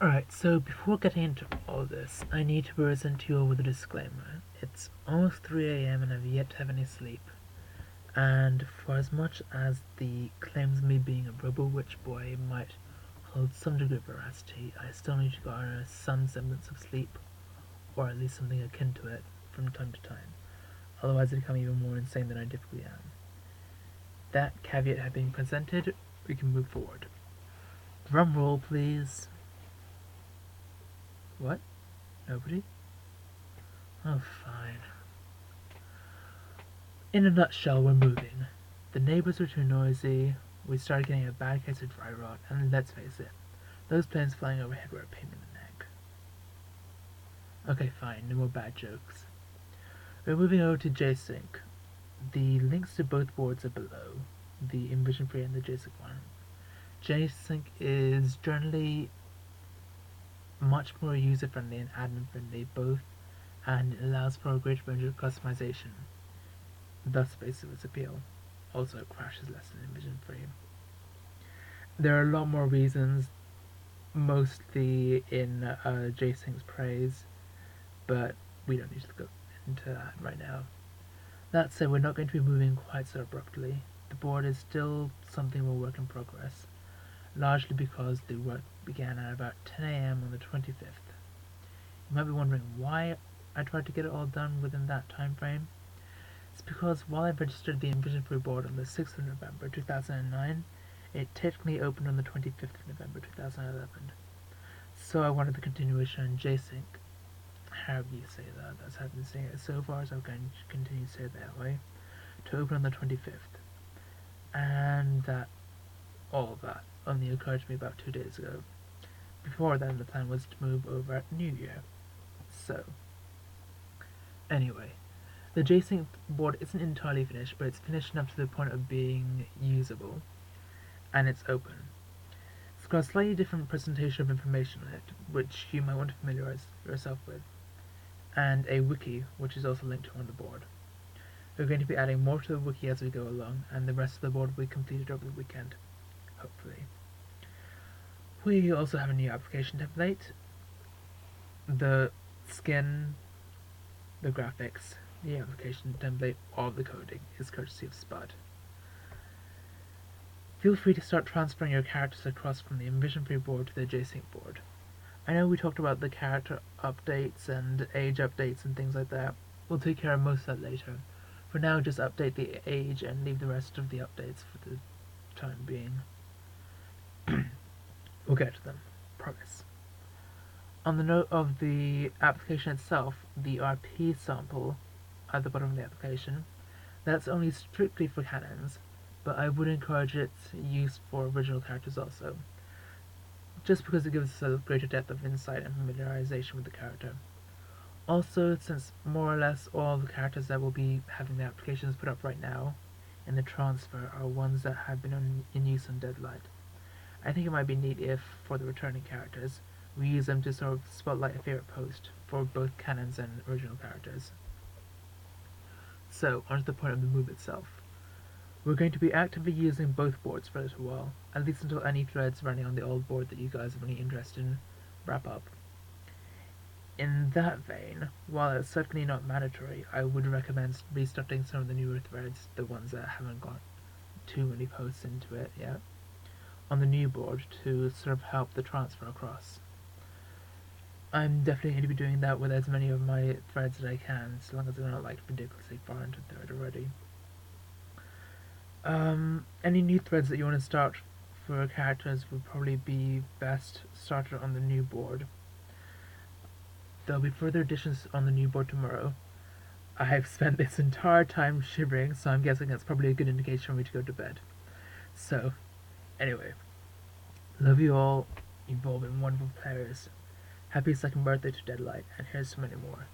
Alright, so before getting into all this, I need to present you all with a disclaimer. It's almost 3 AM and I've yet to have any sleep. And for as much as the claims of me being a robo-witch boy might hold some degree of veracity, I still need to garner some semblance of sleep, or at least something akin to it, from time to time. Otherwise I'd become even more insane than I typically am. That caveat had been presented, we can move forward. Drum roll, please. What? Nobody? Oh, fine. In a nutshell, we're moving. The neighbours were too noisy, we started getting a bad case of dry rot, and let's face it, those planes flying overhead were a pain in the neck. Okay, fine, no more bad jokes. We're moving over to JCINK. The links to both boards are below, the Envision Free and the JCINK one. JCINK is generally much more user-friendly and admin-friendly both, and it allows for a greater range of customization, thus the base of its appeal. Also, it crashes less than Envision Free. There are a lot more reasons, mostly in JCINK's praise, but we don't need to go into that right now. That said, we're not going to be moving quite so abruptly. The board is still something of a work in progress, largely because the work began at about 10 AM on the 25th. You might be wondering why I tried to get it all done within that time frame. It's because while I registered the Envision Free board on the 6th of November 2009, it technically opened on the 25th of November 2011. So I wanted the continuation on JCINK, however you say that, that's how I've been saying it so far, so I'm going to continue to say it that way, to open on the 25th. And that, all of that, only occurred to me about 2 days ago. Before then, the plan was to move over at New Year. So, anyway, the JCINK board isn't entirely finished, but it's finished enough to the point of being usable, and it's open. It's got a slightly different presentation of information on it, which you might want to familiarize yourself with, and a wiki, which is also linked to on the board. We're going to be adding more to the wiki as we go along, and the rest of the board will be completed over the weekend, hopefully. We also have a new application template. The skin, the graphics, the application template, all the coding is courtesy of Spud. Feel free to start transferring your characters across from the Envision Free board to the JCINK board. I know we talked about the character updates and age updates and things like that. We'll take care of most of that later. For now, just update the age and leave the rest of the updates for the time being. We'll get to them, promise. On the note of the application itself, the RP sample at the bottom of the application, that's only strictly for canons, but I would encourage its use for original characters also, just because it gives us a greater depth of insight and familiarization with the character. Also, since more or less all the characters that will be having their applications put up right now in the transfer are ones that have been in use on Deadlight, I think it might be neat if, for the returning characters, we use them to sort of spotlight a favorite post for both canons and original characters. So, onto the point of the move itself. We're going to be actively using both boards for a little while, at least until any threads running on the old board that you guys have any interest in wrap up. In that vein, while it's certainly not mandatory, I would recommend restarting some of the newer threads, the ones that haven't got too many posts into it yet, on the new board to sort of help the transfer across. I'm definitely going to be doing that with as many of my threads as I can, so long as they're not like ridiculously far into the thread already. Any new threads that you want to start for characters would probably be best started on the new board. There'll be further additions on the new board tomorrow. I've spent this entire time shivering, so I'm guessing that's probably a good indication for me to go to bed. So, anyway, love you all. You've all been wonderful players. Happy second birthday to Deadlight, and here's so many more.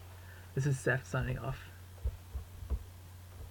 This is Seph signing off.